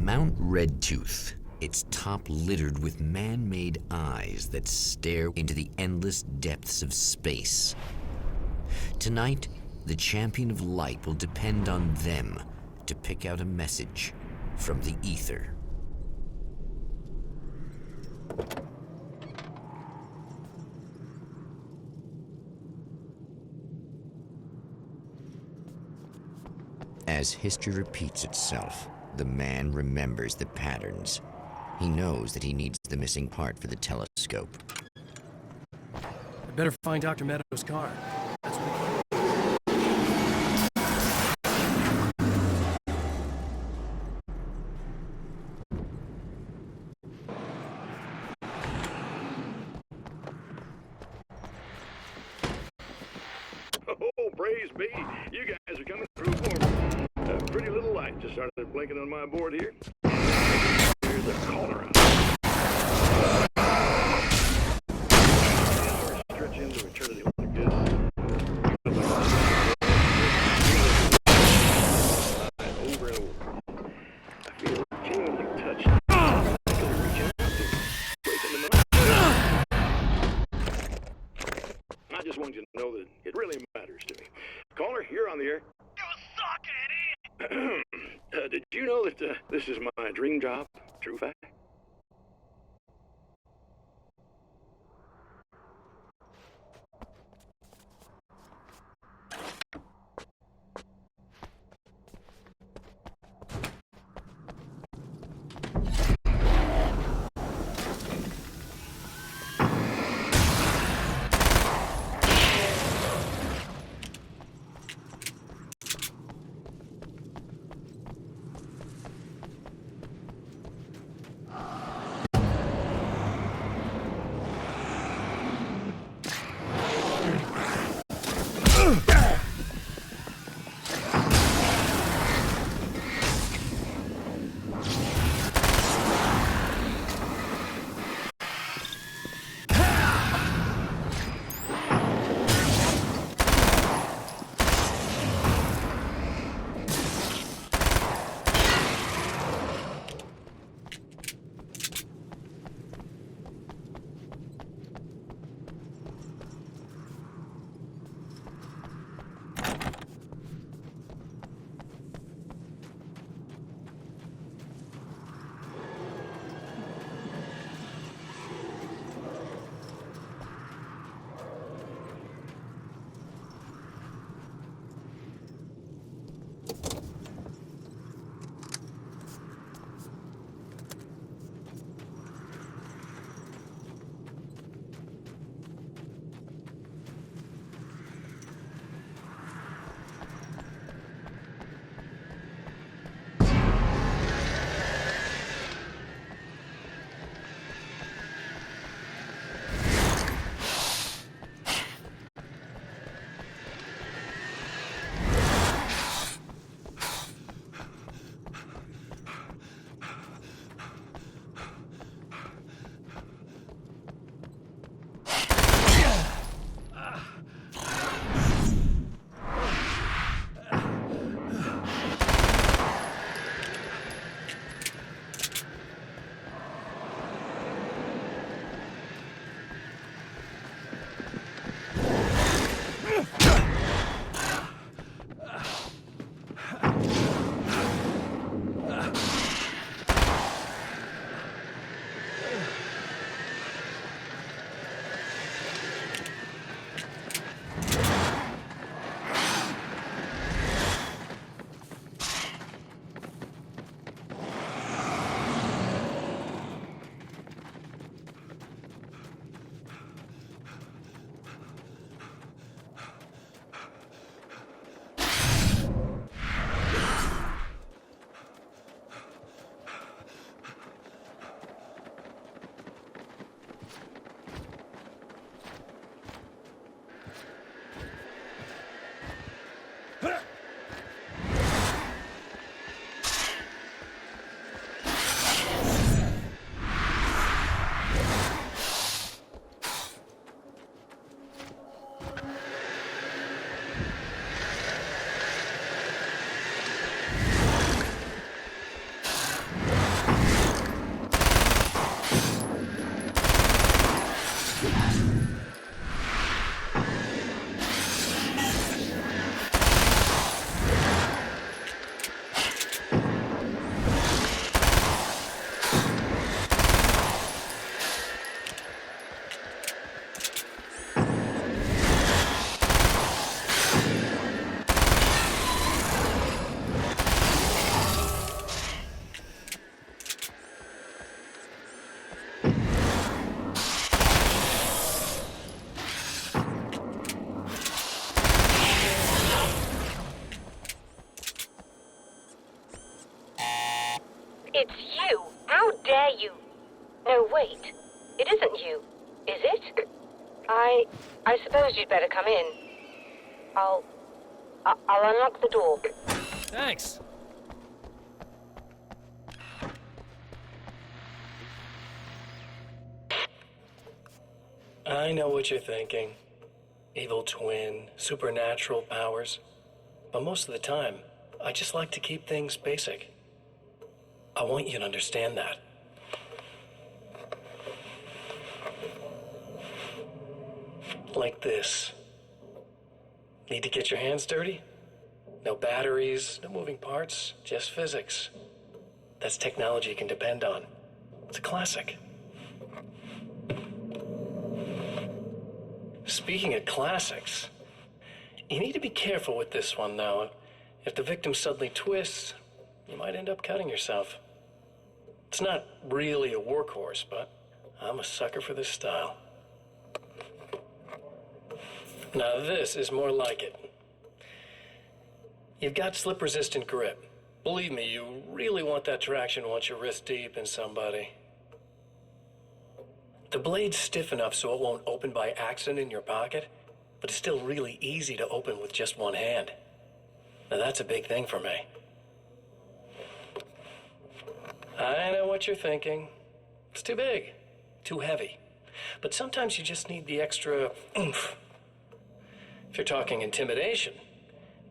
Mount Redtooth, its top littered with man-made eyes that stare into the endless depths of space. Tonight, the champion of light will depend on them to pick out a message from the ether. As history repeats itself, the man remembers the patterns. He knows that he needs the missing part for the telescope. I better find Dr. Meadows' car. That's what Oh, praise be. You guys are coming through for me. A pretty little light just started blinking on my board here. Here's a caller. Stretch into eternity like this. Over and over. I feel a tingling touch. Reaching out to breaking the night. I just want you to know that it really matters to me. Caller, you're on the air. You suck, Eddie! Did you know that this is my dream job? True fact. It's you! How dare you! No, wait. It isn't you, is it? I suppose you'd better come in. I'll unlock the door. Thanks. I know what you're thinking. Evil twin, supernatural powers. But most of the time, I just like to keep things basic. I want you to understand that. Like this. Need to get your hands dirty? No batteries, no moving parts, just physics. That's technology you can depend on. It's a classic. Speaking of classics, you need to be careful with this one, though. If the victim suddenly twists, you might end up cutting yourself. It's not really a workhorse, but I'm a sucker for this style. Now this is more like it. You've got slip-resistant grip. Believe me, you really want that traction once you're wrist deep in somebody. The blade's stiff enough so it won't open by accident in your pocket, but it's still really easy to open with just one hand. Now that's a big thing for me. I know what you're thinking. It's too big, too heavy. But sometimes you just need the extra oomph. If you're talking intimidation,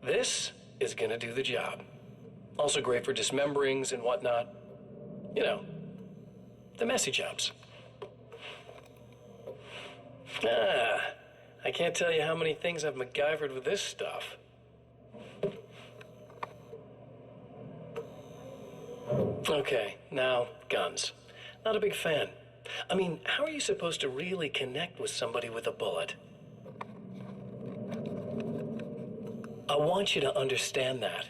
this is gonna do the job. Also great for dismemberings and whatnot. You know, the messy jobs. I can't tell you how many things I've MacGyvered with this stuff. Okay, now, guns. Not a big fan. I mean, how are you supposed to really connect with somebody with a bullet? I want you to understand that.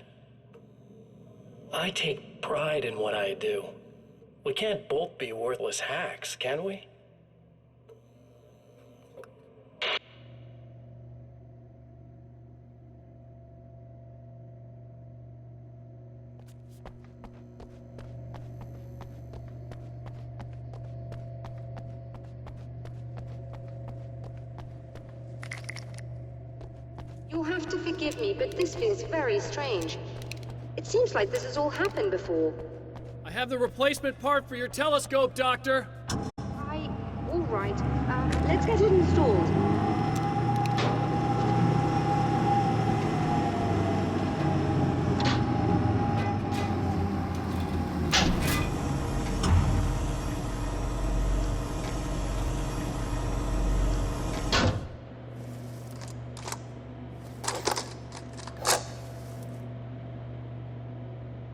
I take pride in what I do. We can't both be worthless hacks, can we? You'll have to forgive me, but this feels very strange. It seems like this has all happened before. I have the replacement part for your telescope, Doctor. All right. Let's get it installed.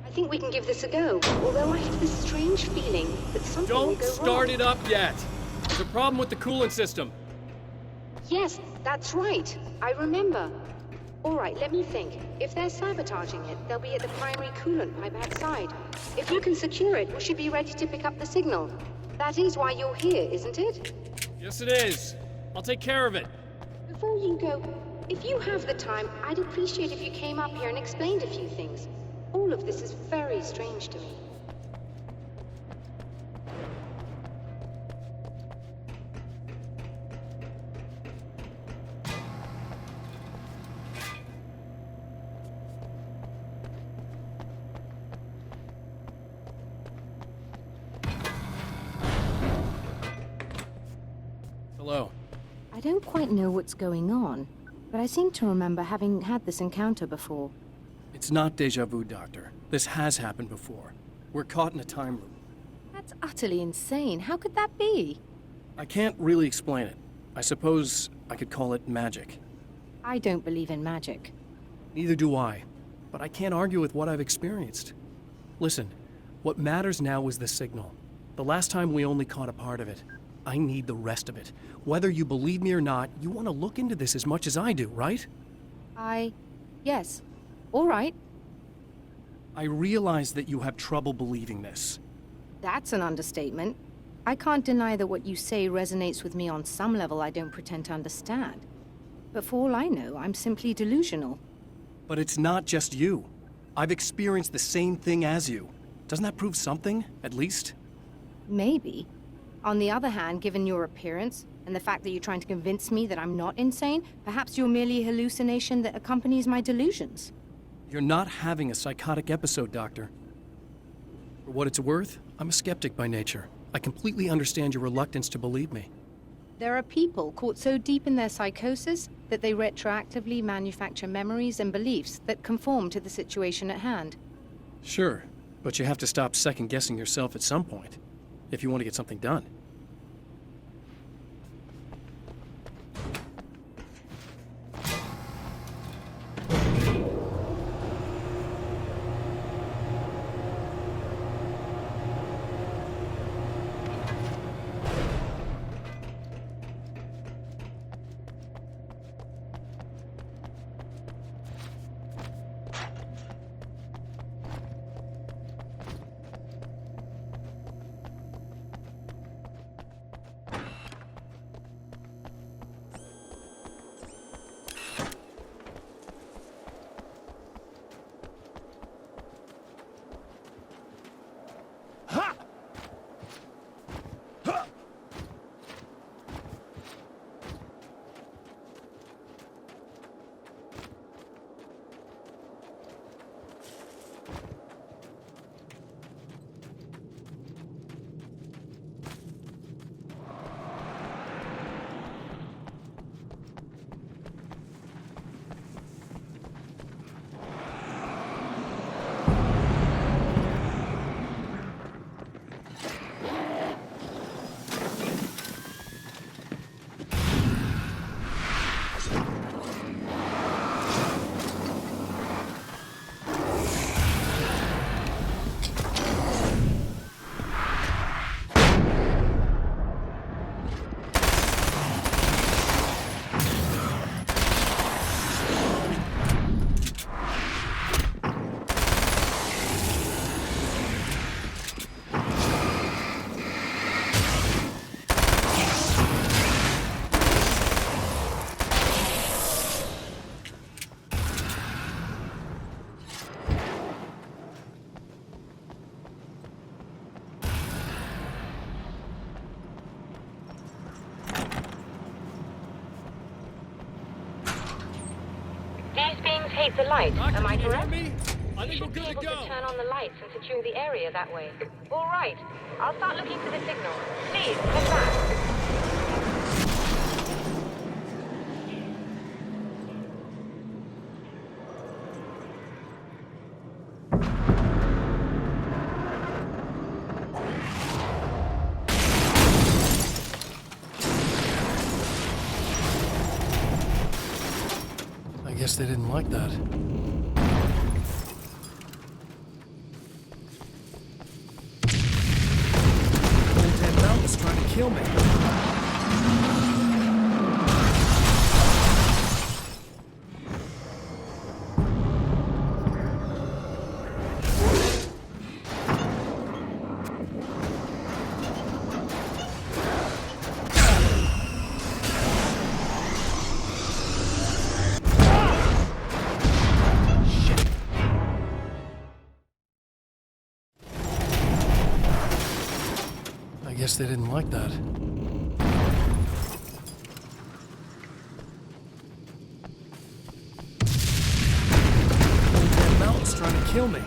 I think we can give this a go, although I have this strange feeling that something will Don't go start wrong. it up yet. There's a problem with the coolant system. Yes, that's right. I remember. All right, let me think. If they're sabotaging it, they'll be at the primary coolant pipe outside. If you can secure it, we should be ready to pick up the signal. That is why you're here, isn't it? Yes, it is. I'll take care of it. Before you go, if you have the time, I'd appreciate if you came up here and explained a few things. All of this is very strange to me. Hello. I don't quite know what's going on, but I seem to remember having had this encounter before. It's not deja vu, Doctor. This has happened before. We're caught in a time loop. That's utterly insane. How could that be? I can't really explain it. I suppose I could call it magic. I don't believe in magic. Neither do I. But I can't argue with what I've experienced. Listen, what matters now is the signal. The last time we only caught a part of it. I need the rest of it. Whether you believe me or not, you want to look into this as much as I do, right? Yes. All right. I realize that you have trouble believing this. That's an understatement. I can't deny that what you say resonates with me on some level I don't pretend to understand. But for all I know, I'm simply delusional. But it's not just you. I've experienced the same thing as you. Doesn't that prove something, at least? Maybe. On the other hand, given your appearance, and the fact that you're trying to convince me that I'm not insane, perhaps you're merely a hallucination that accompanies my delusions. You're not having a psychotic episode, Doctor. For what it's worth, I'm a skeptic by nature. I completely understand your reluctance to believe me. There are people caught so deep in their psychosis that they retroactively manufacture memories and beliefs that conform to the situation at hand. Sure, but you have to stop second-guessing yourself at some point, if you want to get something done. These beings hate the light, am I correct? I think we're Should be good to able to go. turn on the lights and secure the area that way. All right. I'll start looking for the signal. Please, come back. I guess they didn't like that. Old Man Mountain's trying to kill me. I guess they didn't like that. Old Man Mountain's trying to kill me.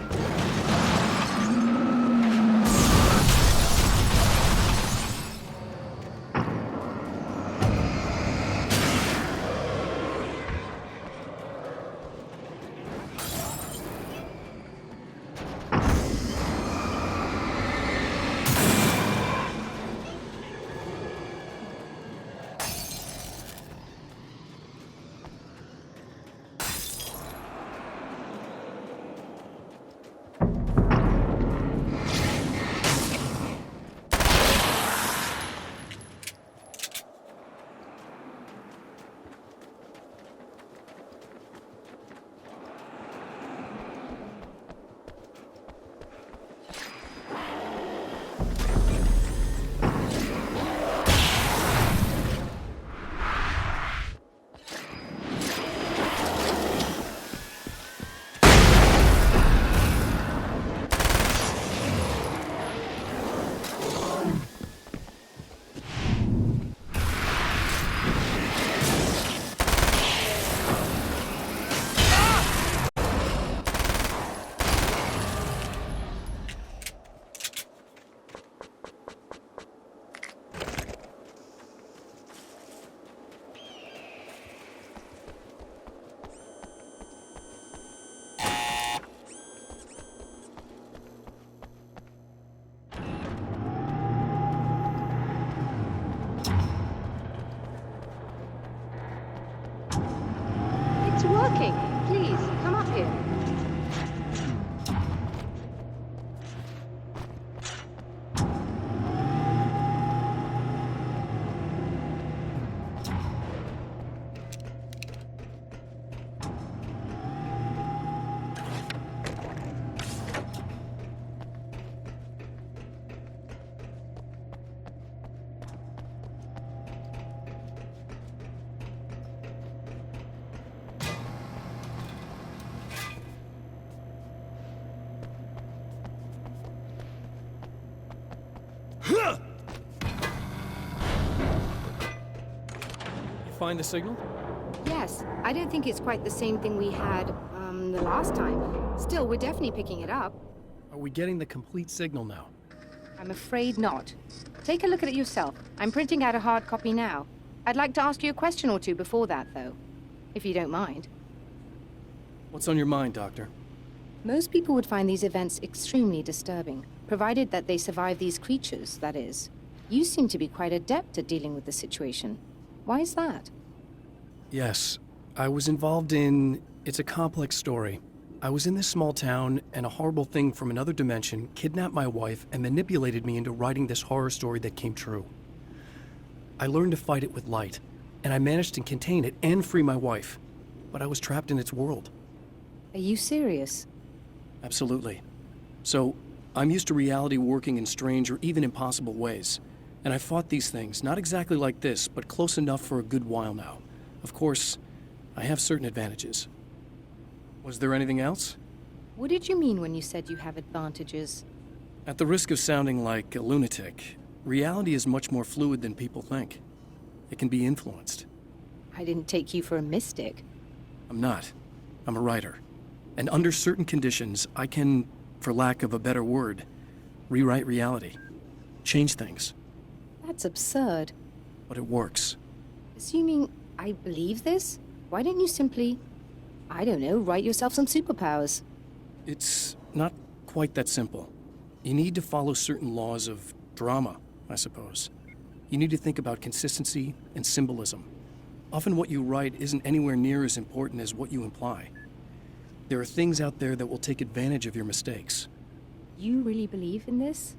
find the signal? Yes, I don't think it's quite the same thing we had, the last time. Still, we're definitely picking it up. Are we getting the complete signal now? I'm afraid not. Take a look at it yourself. I'm printing out a hard copy now. I'd like to ask you a question or two before that, though, if you don't mind. What's on your mind, Doctor? Most people would find these events extremely disturbing, provided that they survive these creatures, that is. You seem to be quite adept at dealing with the situation. Why is that? Yes, I was involved in... It's a complex story. I was in this small town, and a horrible thing from another dimension kidnapped my wife and manipulated me into writing this horror story that came true. I learned to fight it with light, and I managed to contain it and free my wife. But I was trapped in its world. Are you serious? Absolutely. So, I'm used to reality working in strange or even impossible ways. And I fought these things, not exactly like this, but close enough for a good while now. Of course, I have certain advantages. Was there anything else? What did you mean when you said you have advantages? At the risk of sounding like a lunatic, reality is much more fluid than people think. It can be influenced. I didn't take you for a mystic. I'm not. I'm a writer. And under certain conditions, I can, for lack of a better word, rewrite reality. Change things. That's absurd. But it works. Assuming I believe this, why don't you simply, I don't know, write yourself some superpowers? It's not quite that simple. You need to follow certain laws of drama, I suppose. You need to think about consistency and symbolism. Often what you write isn't anywhere near as important as what you imply. There are things out there that will take advantage of your mistakes. You really believe in this?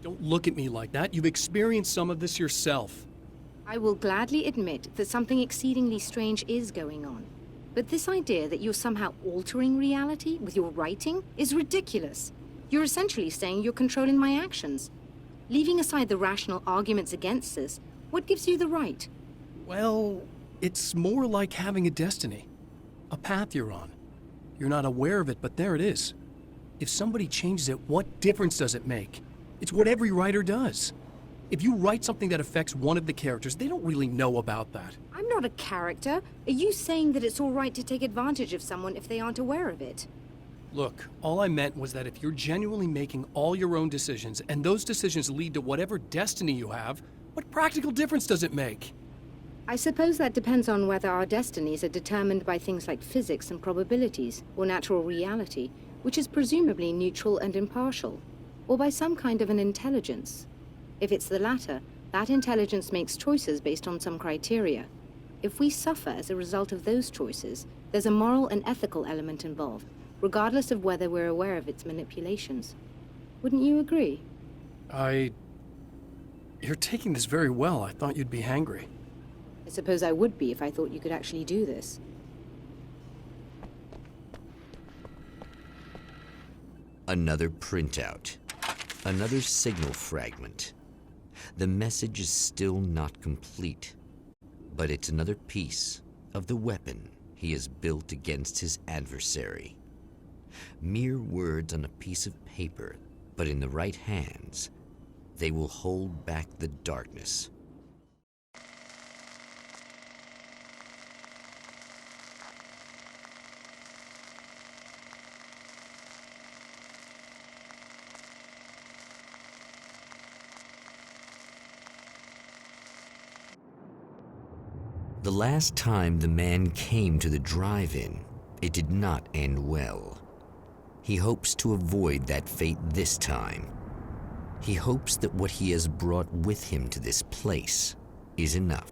Don't look at me like that. You've experienced some of this yourself. I will gladly admit that something exceedingly strange is going on. But this idea that you're somehow altering reality with your writing is ridiculous. You're essentially saying you're controlling my actions. Leaving aside the rational arguments against this, what gives you the right? Well, it's more like having a destiny. A path you're on. You're not aware of it, but there it is. If somebody changes it, what difference does it make? It's what every writer does. If you write something that affects one of the characters, they don't really know about that. I'm not a character. Are you saying that it's all right to take advantage of someone if they aren't aware of it? Look, all I meant was that if you're genuinely making all your own decisions, and those decisions lead to whatever destiny you have, what practical difference does it make? I suppose that depends on whether our destinies are determined by things like physics and probabilities, or natural reality, which is presumably neutral and impartial, or by some kind of an intelligence. If it's the latter, that intelligence makes choices based on some criteria. If we suffer as a result of those choices, there's a moral and ethical element involved, regardless of whether we're aware of its manipulations. Wouldn't you agree? You're taking this very well. I thought you'd be hangry. I suppose I would be if I thought you could actually do this. Another printout. Another signal fragment. The message is still not complete, but it's another piece of the weapon he has built against his adversary. Mere words on a piece of paper, but in the right hands, they will hold back the darkness. The last time the man came to the drive-in, it did not end well. He hopes to avoid that fate this time. He hopes that what he has brought with him to this place is enough.